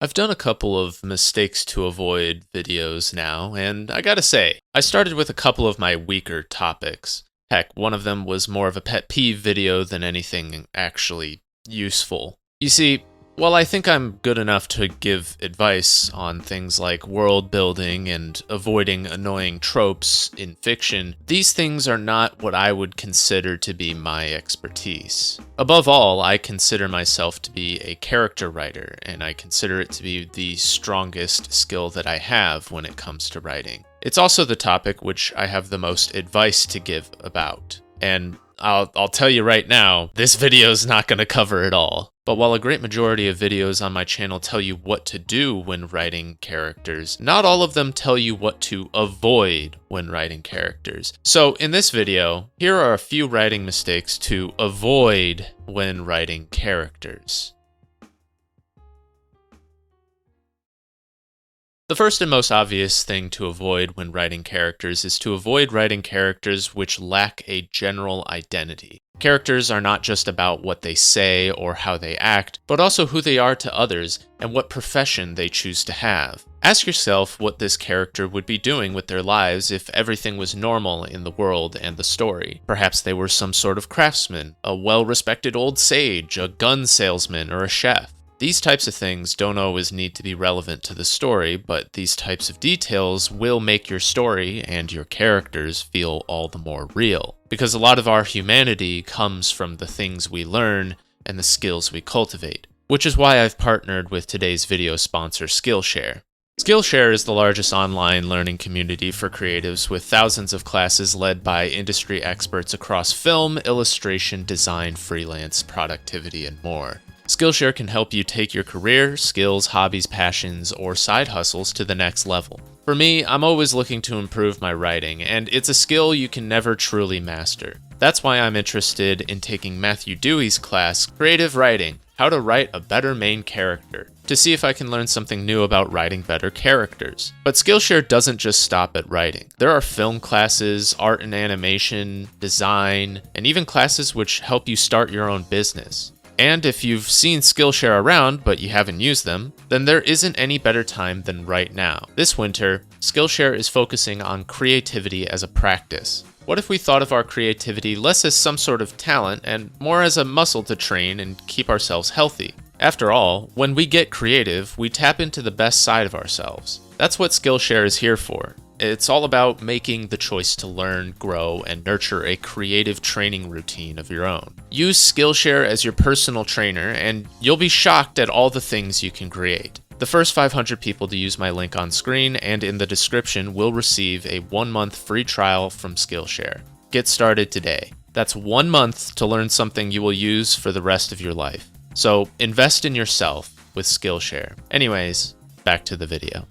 I've done a couple of mistakes to avoid videos now, and I gotta say, I started with a couple of my weaker topics. Heck, one of them was more of a pet peeve video than anything actually useful. You see, while I think I'm good enough to give advice on things like world building and avoiding annoying tropes in fiction, these things are not what I would consider to be my expertise. Above all, I consider myself to be a character writer, and I consider it to be the strongest skill that I have when it comes to writing. It's also the topic which I have the most advice to give about, and I'll tell you right now, this video is not going to cover it all. But while a great majority of videos on my channel tell you what to do when writing characters, not all of them tell you what to avoid when writing characters. So in this video, here are a few writing mistakes to avoid when writing characters. The first and most obvious thing to avoid when writing characters is to avoid writing characters which lack a general identity. Characters are not just about what they say or how they act, but also who they are to others and what profession they choose to have. Ask yourself what this character would be doing with their lives if everything was normal in the world and the story. Perhaps they were some sort of craftsman, a well-respected old sage, a gun salesman, or a chef. These types of things don't always need to be relevant to the story, but these types of details will make your story and your characters feel all the more real. Because a lot of our humanity comes from the things we learn and the skills we cultivate, which is why I've partnered with today's video sponsor, Skillshare. Skillshare is the largest online learning community for creatives with thousands of classes led by industry experts across film, illustration, design, freelance, productivity, and more. Skillshare can help you take your career, skills, hobbies, passions, or side hustles to the next level. For me, I'm always looking to improve my writing, and it's a skill you can never truly master. That's why I'm interested in taking Matthew Dewey's class, Creative Writing: How to Write a Better Main Character, to see if I can learn something new about writing better characters. But Skillshare doesn't just stop at writing. There are film classes, art and animation, design, and even classes which help you start your own business. And if you've seen Skillshare around, but you haven't used them, then there isn't any better time than right now. This winter, Skillshare is focusing on creativity as a practice. What if we thought of our creativity less as some sort of talent and more as a muscle to train and keep ourselves healthy? After all, when we get creative, we tap into the best side of ourselves. That's what Skillshare is here for. It's all about making the choice to learn, grow, and nurture a creative training routine of your own. Use Skillshare as your personal trainer, and you'll be shocked at all the things you can create. The first 500 people to use my link on screen and in the description will receive a 1-month free trial from Skillshare. Get started today. That's 1 month to learn something you will use for the rest of your life. So invest in yourself with Skillshare. Anyways, back to the video.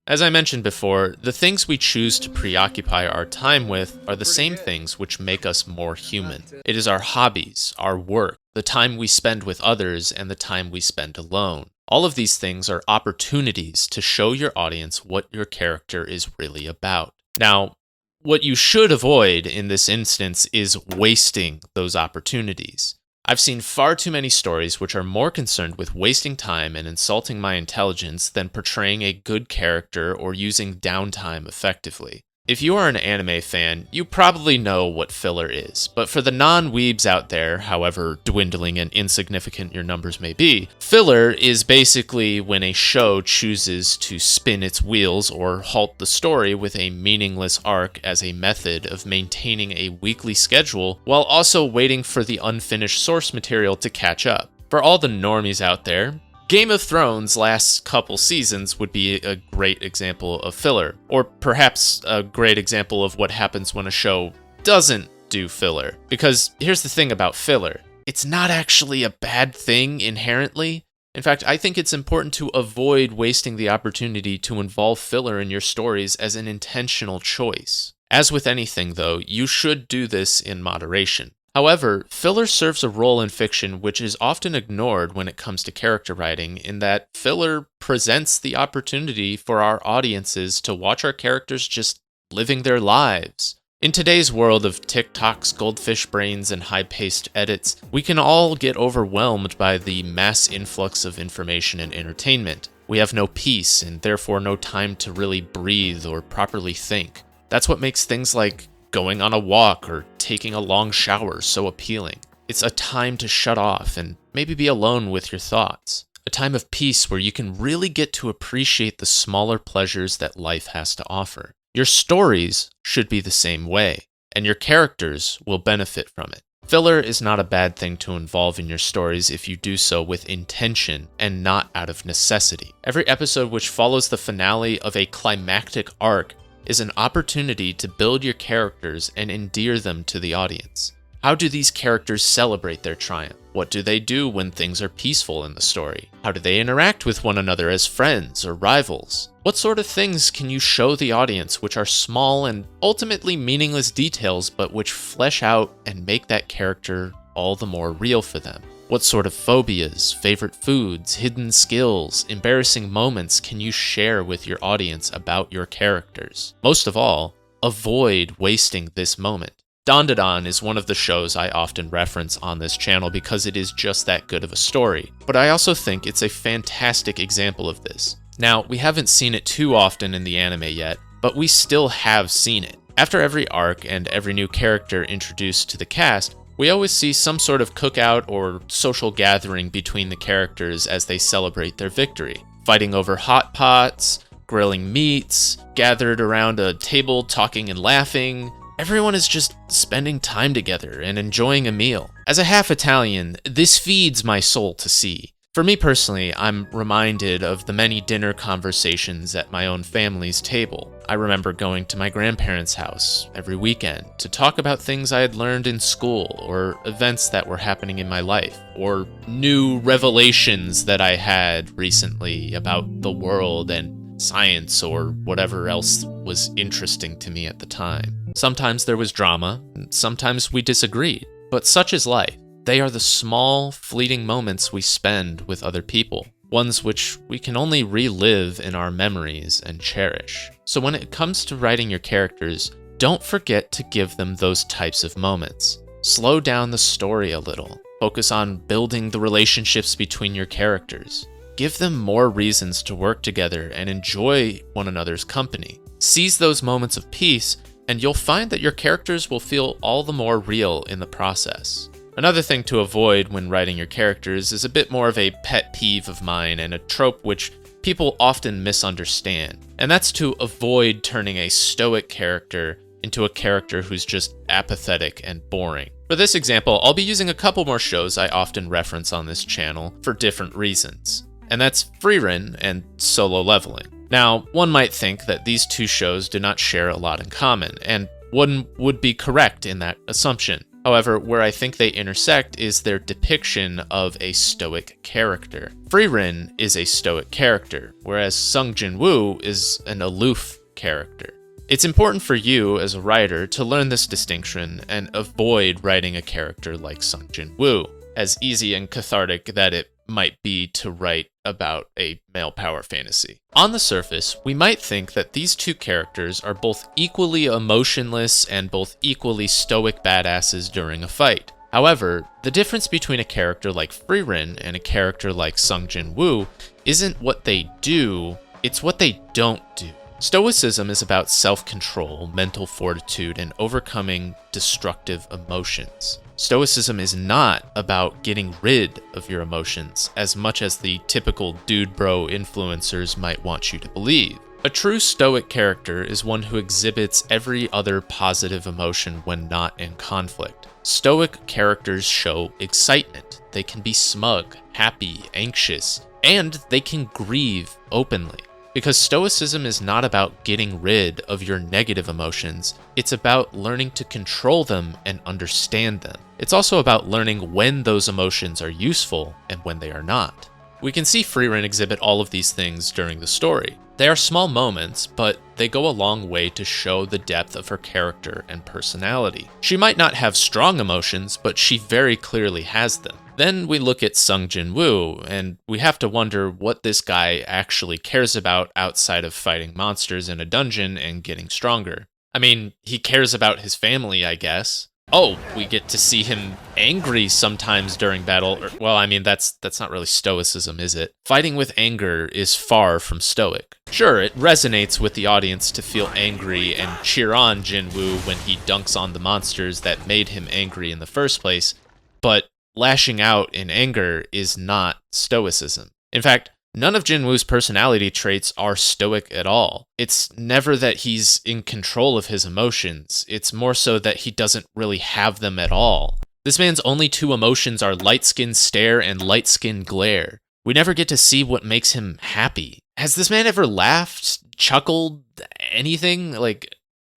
As I mentioned before, the things we choose to preoccupy our time with are the same things which make us more human. It is our hobbies, our work, the time we spend with others, and the time we spend alone. All of these things are opportunities to show your audience what your character is really about. Now, what you should avoid in this instance is wasting those opportunities. I've seen far too many stories which are more concerned with wasting time and insulting my intelligence than portraying a good character or using downtime effectively. If you are an anime fan, you probably know what filler is, but for the non-weebs out there, however dwindling and insignificant your numbers may be, filler is basically when a show chooses to spin its wheels or halt the story with a meaningless arc as a method of maintaining a weekly schedule while also waiting for the unfinished source material to catch up. For all the normies out there, Game of Thrones' last couple seasons would be a great example of filler, or perhaps a great example of what happens when a show doesn't do filler. Because here's the thing about filler, it's not actually a bad thing inherently. In fact, I think it's important to avoid wasting the opportunity to involve filler in your stories as an intentional choice. As with anything though, you should do this in moderation. However, filler serves a role in fiction which is often ignored when it comes to character writing, in that filler presents the opportunity for our audiences to watch our characters just living their lives. In today's world of TikToks, goldfish brains, and high-paced edits, we can all get overwhelmed by the mass influx of information and entertainment. We have no peace, and therefore no time to really breathe or properly think. That's what makes things like going on a walk or taking a long shower so appealing. It's a time to shut off and maybe be alone with your thoughts. A time of peace where you can really get to appreciate the smaller pleasures that life has to offer. Your stories should be the same way, and your characters will benefit from it. Filler is not a bad thing to involve in your stories if you do so with intention and not out of necessity. Every episode which follows the finale of a climactic arc is an opportunity to build your characters and endear them to the audience. How do these characters celebrate their triumph? What do they do when things are peaceful in the story? How do they interact with one another as friends or rivals? What sort of things can you show the audience which are small and ultimately meaningless details but which flesh out and make that character all the more real for them? What sort of phobias, favorite foods, hidden skills, embarrassing moments can you share with your audience about your characters? Most of all, avoid wasting this moment. Dandadan is one of the shows I often reference on this channel because it is just that good of a story, but I also think it's a fantastic example of this. Now, we haven't seen it too often in the anime yet, but we still have seen it. After every arc and every new character introduced to the cast, we always see some sort of cookout or social gathering between the characters as they celebrate their victory, fighting over hot pots, grilling meats, gathered around a table talking and laughing. Everyone is just spending time together and enjoying a meal. As a half Italian, this feeds my soul to see. For me personally, I'm reminded of the many dinner conversations at my own family's table. I remember going to my grandparents' house every weekend to talk about things I had learned in school or events that were happening in my life or new revelations that I had recently about the world and science or whatever else was interesting to me at the time. Sometimes there was drama, and sometimes we disagreed, but such is life. They are the small, fleeting moments we spend with other people, ones which we can only relive in our memories and cherish. So when it comes to writing your characters, don't forget to give them those types of moments. Slow down the story a little. Focus on building the relationships between your characters. Give them more reasons to work together and enjoy one another's company. Seize those moments of peace, and you'll find that your characters will feel all the more real in the process. Another thing to avoid when writing your characters is a bit more of a pet peeve of mine and a trope which people often misunderstand, and that's to avoid turning a stoic character into a character who's just apathetic and boring. For this example, I'll be using a couple more shows I often reference on this channel for different reasons, and that's Frieren and Solo Leveling. Now, one might think that these two shows do not share a lot in common, and one would be correct in that assumption. However, where I think they intersect is their depiction of a stoic character. Frieren is a stoic character, whereas Sung Jin-woo is an aloof character. It's important for you as a writer to learn this distinction and avoid writing a character like Sung Jin-woo, as easy and cathartic that it might be to write about a male power fantasy. On the surface, we might think that these two characters are both equally emotionless and both equally stoic badasses during a fight. However, the difference between a character like Frieren and a character like Sung Jin-woo isn't what they do, it's what they don't do. Stoicism is about self-control, mental fortitude, and overcoming destructive emotions. Stoicism is not about getting rid of your emotions as much as the typical dude bro influencers might want you to believe. A true stoic character is one who exhibits every other positive emotion when not in conflict. Stoic characters show excitement. They can be smug, happy, anxious, and they can grieve openly. Because Stoicism is not about getting rid of your negative emotions, it's about learning to control them and understand them. It's also about learning when those emotions are useful and when they are not. We can see Frieren exhibit all of these things during the story. They are small moments, but they go a long way to show the depth of her character and personality. She might not have strong emotions, but she very clearly has them. Then we look at Sung Jin-woo, and we have to wonder what this guy actually cares about outside of fighting monsters in a dungeon and getting stronger. I mean, he cares about his family, I guess. Oh, we get to see him angry sometimes during battle. Well, I mean, that's not really stoicism, is it? Fighting with anger is far from stoic. Sure, it resonates with the audience to feel angry and cheer on Jinwoo when he dunks on the monsters that made him angry in the first place, but lashing out in anger is not stoicism. In fact, none of Jinwoo's personality traits are stoic at all. It's never that he's in control of his emotions. It's more so that he doesn't really have them at all. This man's only two emotions are light skin stare and light skin glare. We never get to see what makes him happy. Has this man ever laughed, chuckled, anything?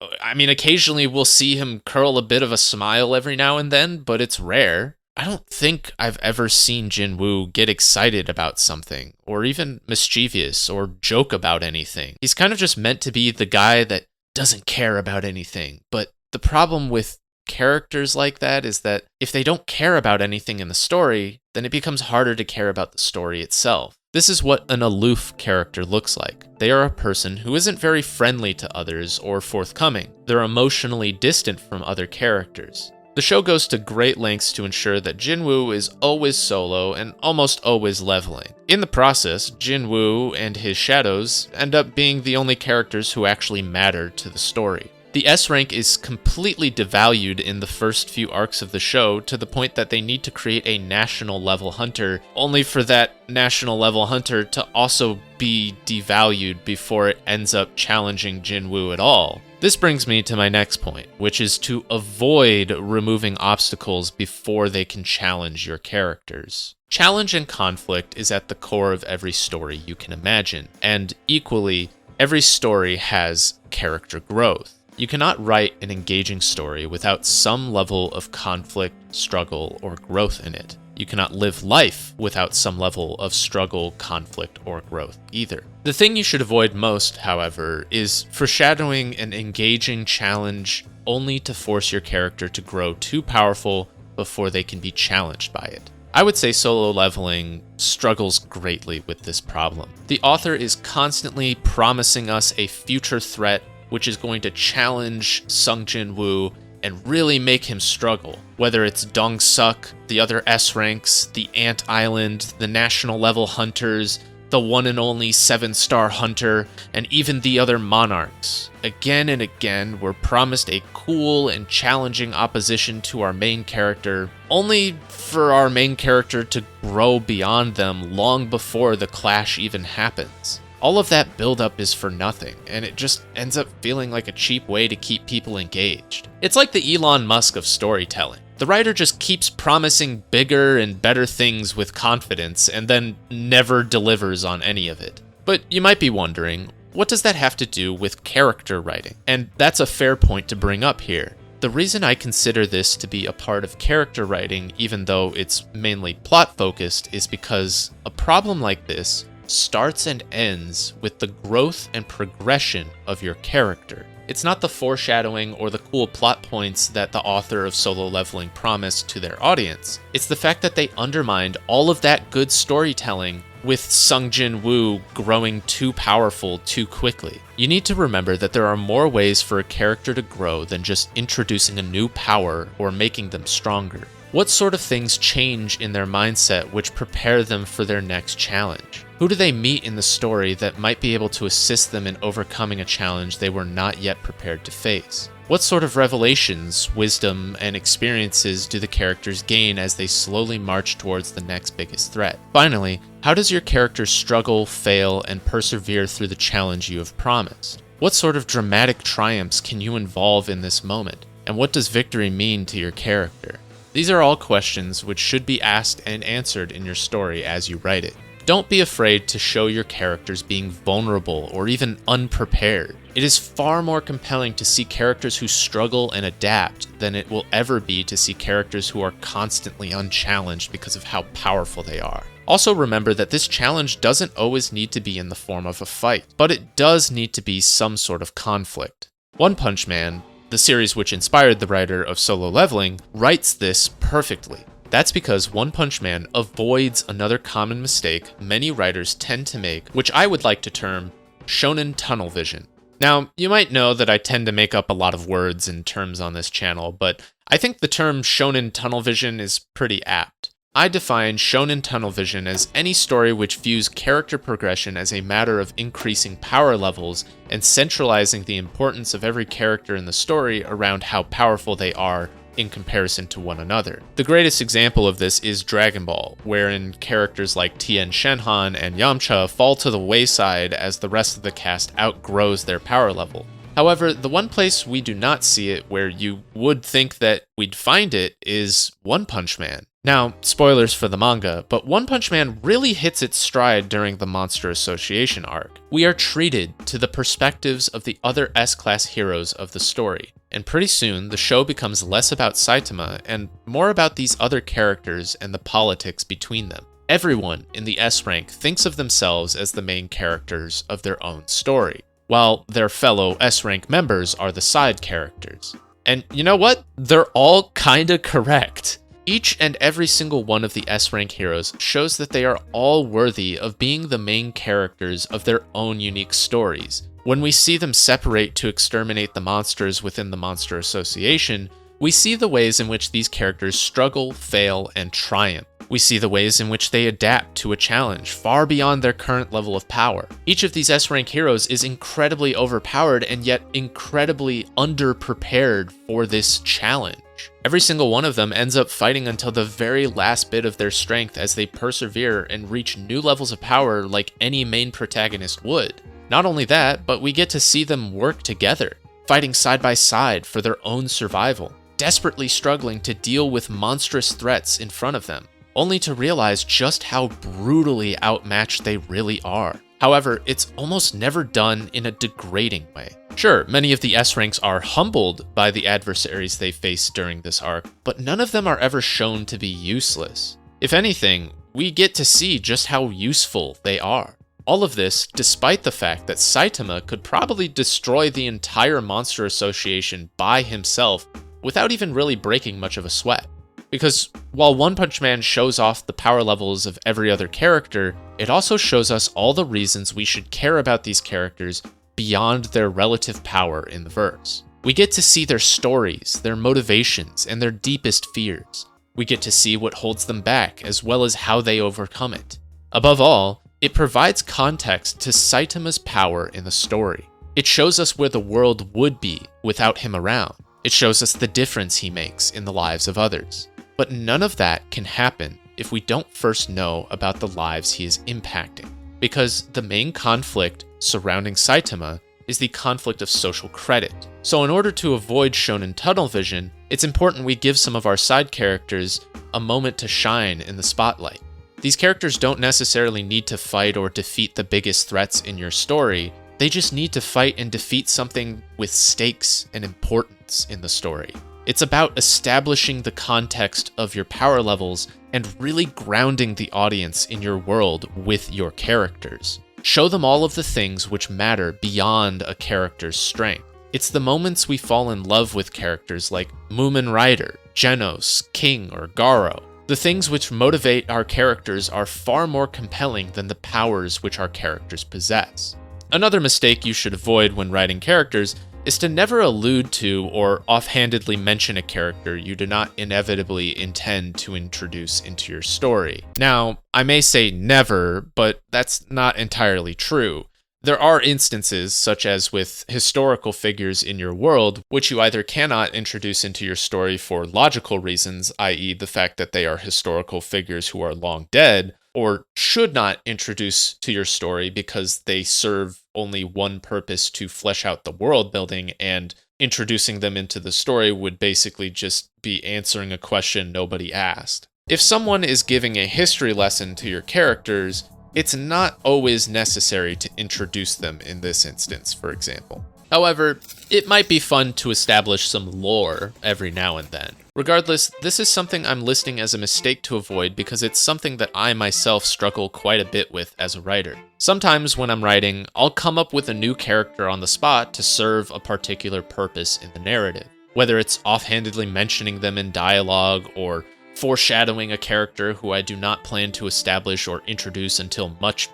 Occasionally we'll see him curl a bit of a smile every now and then, but it's rare. I don't think I've ever seen Jinwoo get excited about something, or even mischievous, or joke about anything. He's kind of just meant to be the guy that doesn't care about anything. But the problem with characters like that is that if they don't care about anything in the story, then it becomes harder to care about the story itself. This is what an aloof character looks like. They are a person who isn't very friendly to others or forthcoming. They're emotionally distant from other characters. The show goes to great lengths to ensure that Jinwoo is always solo and almost always leveling. In the process, Jinwoo and his shadows end up being the only characters who actually matter to the story. The S rank is completely devalued in the first few arcs of the show to the point that they need to create a national level hunter, only for that national level hunter to also be devalued before it ends up challenging Jinwoo at all. This brings me to my next point, which is to avoid removing obstacles before they can challenge your characters. Challenge and conflict is at the core of every story you can imagine, and equally, every story has character growth. You cannot write an engaging story without some level of conflict, struggle, or growth in it. You cannot live life without some level of struggle, conflict, or growth either. The thing you should avoid most, however, is foreshadowing an engaging challenge only to force your character to grow too powerful before they can be challenged by it. I would say Solo Leveling struggles greatly with this problem. The author is constantly promising us a future threat which is going to challenge Sung Jin-woo and really make him struggle. Whether it's Dong Suk, the other S ranks, the Ant Island, the national level hunters, the one and only 7-star hunter, and even the other monarchs. Again and again, we're promised a cool and challenging opposition to our main character, only for our main character to grow beyond them long before the clash even happens. All of that buildup is for nothing, and it just ends up feeling like a cheap way to keep people engaged. It's like the Elon Musk of storytelling. The writer just keeps promising bigger and better things with confidence, and then never delivers on any of it. But you might be wondering, what does that have to do with character writing? And that's a fair point to bring up here. The reason I consider this to be a part of character writing, even though it's mainly plot-focused, is because a problem like this starts and ends with the growth and progression of your character. It's not the foreshadowing or the cool plot points that the author of Solo Leveling promised to their audience. It's the fact that they undermined all of that good storytelling with Sung Jin-woo growing too powerful too quickly. You need to remember that there are more ways for a character to grow than just introducing a new power or making them stronger. What sort of things change in their mindset which prepare them for their next challenge? Who do they meet in the story that might be able to assist them in overcoming a challenge they were not yet prepared to face? What sort of revelations, wisdom, and experiences do the characters gain as they slowly march towards the next biggest threat? Finally, how does your character struggle, fail, and persevere through the challenge you have promised? What sort of dramatic triumphs can you involve in this moment? And what does victory mean to your character? These are all questions which should be asked and answered in your story as you write it. Don't be afraid to show your characters being vulnerable or even unprepared. It is far more compelling to see characters who struggle and adapt than it will ever be to see characters who are constantly unchallenged because of how powerful they are. Also remember that this challenge doesn't always need to be in the form of a fight, but it does need to be some sort of conflict. One Punch Man, the series which inspired the writer of Solo Leveling, writes this perfectly. That's because One Punch Man avoids another common mistake many writers tend to make, which I would like to term Shonen tunnel vision. Now, you might know that I tend to make up a lot of words and terms on this channel, but I think the term shonen tunnel vision is pretty apt. I define shonen tunnel vision as any story which views character progression as a matter of increasing power levels and centralizing the importance of every character in the story around how powerful they are in comparison to one another. The greatest example of this is Dragon Ball, wherein characters like Tien Shenhan and Yamcha fall to the wayside as the rest of the cast outgrows their power level. However, the one place we do not see it where you would think that we'd find it is One Punch Man. Now, spoilers for the manga, but One Punch Man really hits its stride during the Monster Association arc. We are treated to the perspectives of the other S-class heroes of the story, and pretty soon the show becomes less about Saitama and more about these other characters and the politics between them. Everyone in the S rank thinks of themselves as the main characters of their own story, while their fellow S rank members are the side characters. And you know what? They're all kinda correct. Each and every single one of the S-rank heroes shows that they are all worthy of being the main characters of their own unique stories. When we see them separate to exterminate the monsters within the Monster Association, we see the ways in which these characters struggle, fail, and triumph. We see the ways in which they adapt to a challenge far beyond their current level of power. Each of these S-rank heroes is incredibly overpowered and yet incredibly underprepared for this challenge. Every single one of them ends up fighting until the very last bit of their strength as they persevere and reach new levels of power like any main protagonist would. Not only that, but we get to see them work together, fighting side by side for their own survival, desperately struggling to deal with monstrous threats in front of them, only to realize just how brutally outmatched they really are. However, it's almost never done in a degrading way. Sure, many of the S-ranks are humbled by the adversaries they face during this arc, but none of them are ever shown to be useless. If anything, we get to see just how useful they are. All of this despite the fact that Saitama could probably destroy the entire Monster Association by himself without even really breaking much of a sweat. Because while One Punch Man shows off the power levels of every other character, it also shows us all the reasons we should care about these characters beyond their relative power in the verse. We get to see their stories, their motivations, and their deepest fears. We get to see what holds them back, as well as how they overcome it. Above all, it provides context to Saitama's power in the story. It shows us where the world would be without him around. It shows us the difference he makes in the lives of others. But none of that can happen if we don't first know about the lives he is impacting. Because the main conflict surrounding Saitama is the conflict of social credit. So in order to avoid shonen tunnel vision, it's important we give some of our side characters a moment to shine in the spotlight. These characters don't necessarily need to fight or defeat the biggest threats in your story. They just need to fight and defeat something with stakes and importance in the story. It's about establishing the context of your power levels and really grounding the audience in your world with your characters. Show them all of the things which matter beyond a character's strength. It's the moments we fall in love with characters like Moomin Rider, Genos, King, or Garo. The things which motivate our characters are far more compelling than the powers which our characters possess. Another mistake you should avoid when writing characters is to never allude to or offhandedly mention a character you do not inevitably intend to introduce into your story. Now, I may say never, but that's not entirely true. There are instances, such as with historical figures in your world, which you either cannot introduce into your story for logical reasons, i.e. the fact that they are historical figures who are long dead, or should not introduce to your story because they serve only one purpose to flesh out the world building, and introducing them into the story would basically just be answering a question nobody asked. If someone is giving a history lesson to your characters, it's not always necessary to introduce them in this instance, for example. However, it might be fun to establish some lore every now and then. Regardless, this is something I'm listing as a mistake to avoid because it's something that I myself struggle quite a bit with as a writer. Sometimes when I'm writing, I'll come up with a new character on the spot to serve a particular purpose in the narrative. Whether it's offhandedly mentioning them in dialogue or foreshadowing a character who I do not plan to establish or introduce until much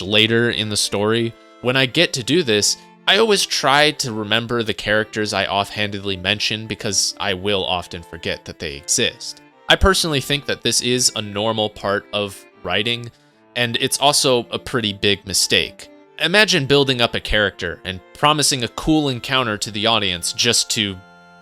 later in the story. When I get to do this, I always try to remember the characters I offhandedly mention because I will often forget that they exist. I personally think that this is a normal part of writing, and it's also a pretty big mistake. Imagine building up a character and promising a cool encounter to the audience just to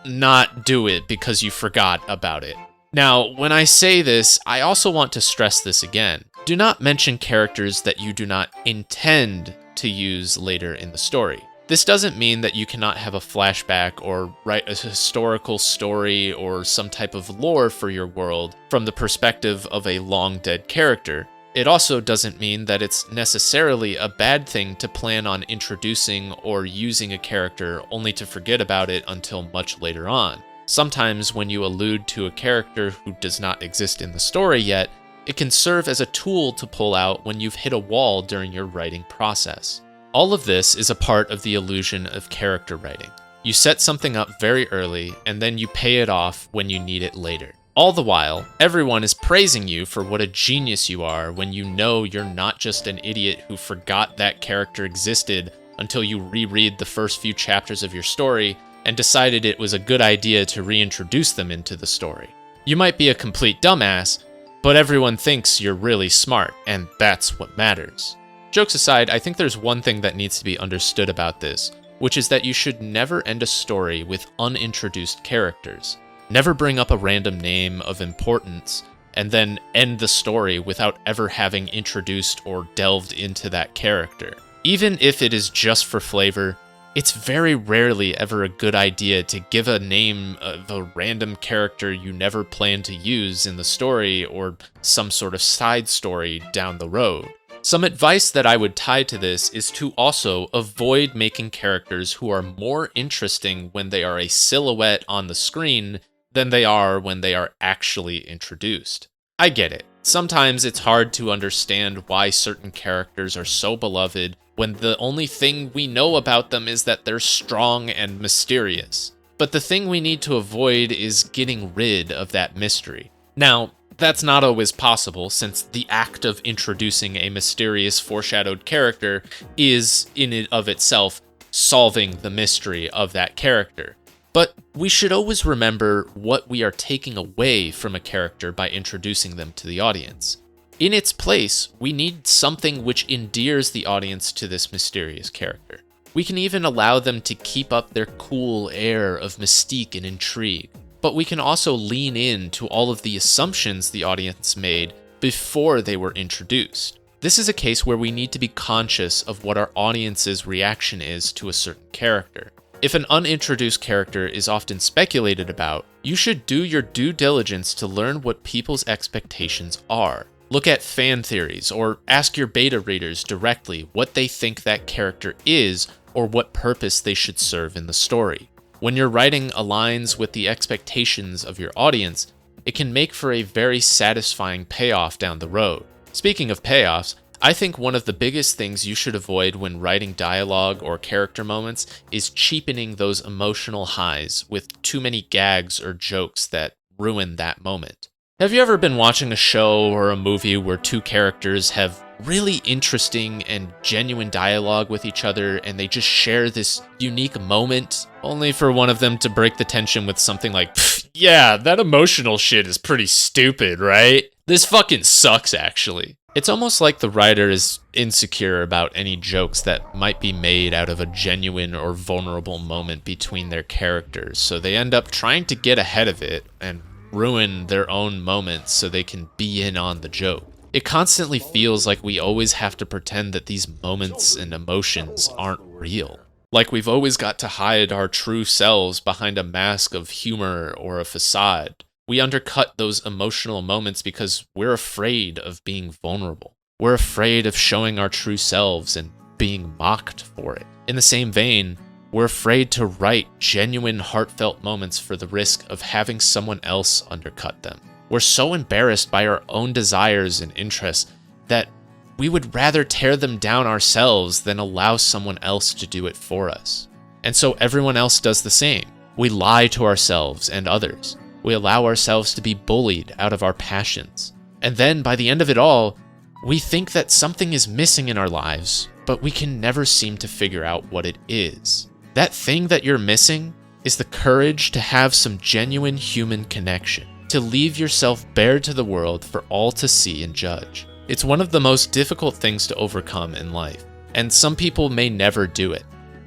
not do it because you forgot about it. Now, when I say this, I also want to stress this again. Do not mention characters that you do not intend to use later in the story. This doesn't mean that you cannot have a flashback or write a historical story or some type of lore for your world from the perspective of a long-dead character. It also doesn't mean that it's necessarily a bad thing to plan on introducing or using a character only to forget about it until much later on. Sometimes when you allude to a character who does not exist in the story yet, it can serve as a tool to pull out when you've hit a wall during your writing process. All of this is a part of the illusion of character writing. You set something up very early, and then you pay it off when you need it later. All the while, everyone is praising you for what a genius you are when you know you're not just an idiot who forgot that character existed until you reread the first few chapters of your story and decided it was a good idea to reintroduce them into the story. You might be a complete dumbass, but everyone thinks you're really smart, and that's what matters. Jokes aside, I think there's one thing that needs to be understood about this, which is that you should never end a story with unintroduced characters. Never bring up a random name of importance and then end the story without ever having introduced or delved into that character. Even if it is just for flavor, it's very rarely ever a good idea to give a name of a random character you never plan to use in the story or some sort of side story down the road. Some advice that I would tie to this is to also avoid making characters who are more interesting when they are a silhouette on the screen than they are when they are actually introduced. I get it. Sometimes it's hard to understand why certain characters are so beloved when the only thing we know about them is that they're strong and mysterious. But the thing we need to avoid is getting rid of that mystery. Now, that's not always possible, since the act of introducing a mysterious foreshadowed character is, in and of itself, solving the mystery of that character. But we should always remember what we are taking away from a character by introducing them to the audience. In its place, we need something which endears the audience to this mysterious character. We can even allow them to keep up their cool air of mystique and intrigue. But we can also lean in to all of the assumptions the audience made before they were introduced. This is a case where we need to be conscious of what our audience's reaction is to a certain character. If an unintroduced character is often speculated about, you should do your due diligence to learn what people's expectations are. Look at fan theories, or ask your beta readers directly what they think that character is or what purpose they should serve in the story. When your writing aligns with the expectations of your audience, it can make for a very satisfying payoff down the road. Speaking of payoffs, I think one of the biggest things you should avoid when writing dialogue or character moments is cheapening those emotional highs with too many gags or jokes that ruin that moment. Have you ever been watching a show or a movie where two characters have really interesting and genuine dialogue with each other and they just share this unique moment, only for one of them to break the tension with something like, yeah, that emotional shit is pretty stupid, right? This fucking sucks, actually. It's almost like the writer is insecure about any jokes that might be made out of a genuine or vulnerable moment between their characters, so they end up trying to get ahead of it and ruin their own moments so they can be in on the joke. It constantly feels like we always have to pretend that these moments and emotions aren't real. Like we've always got to hide our true selves behind a mask of humor or a facade. We undercut those emotional moments because we're afraid of being vulnerable. We're afraid of showing our true selves and being mocked for it. In the same vein, we're afraid to write genuine, heartfelt moments for the risk of having someone else undercut them. We're so embarrassed by our own desires and interests that we would rather tear them down ourselves than allow someone else to do it for us. And so everyone else does the same. We lie to ourselves and others. We allow ourselves to be bullied out of our passions. And then by the end of it all, we think that something is missing in our lives but we can never seem to figure out what it is. That thing that you're missing is the courage to have some genuine human connection, to leave yourself bare to the world for all to see and judge. It's one of the most difficult things to overcome in life, and some people may never do it.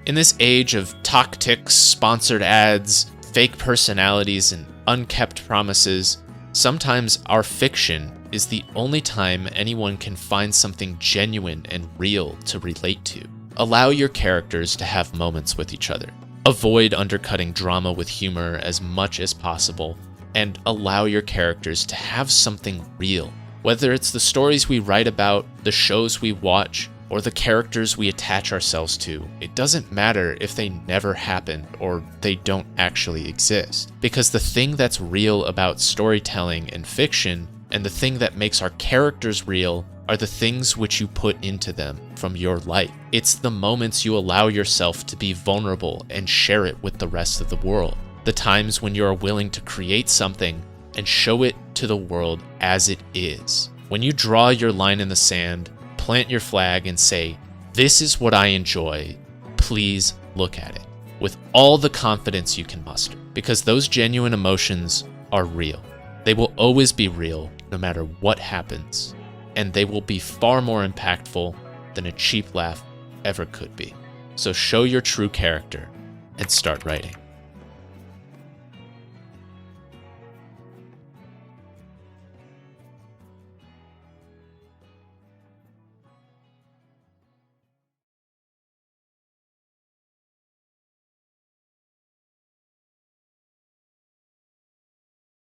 In this age of tactics, sponsored ads, fake personalities, and unkept promises, sometimes our fiction is the only time anyone can find something genuine and real to relate to. Allow your characters to have moments with each other. Avoid undercutting drama with humor as much as possible, and allow your characters to have something real. Whether it's the stories we write about, the shows we watch, or the characters we attach ourselves to, it doesn't matter if they never happened or they don't actually exist. Because the thing that's real about storytelling and fiction, and the thing that makes our characters real, are the things which you put into them from your life. It's the moments you allow yourself to be vulnerable and share it with the rest of the world. The times when you are willing to create something and show it to the world as it is. When you draw your line in the sand, plant your flag and say, "This is what I enjoy, please look at it," with all the confidence you can muster. Because those genuine emotions are real. They will always be real, no matter what happens. And they will be far more impactful than a cheap laugh ever could be. So show your true character and start writing.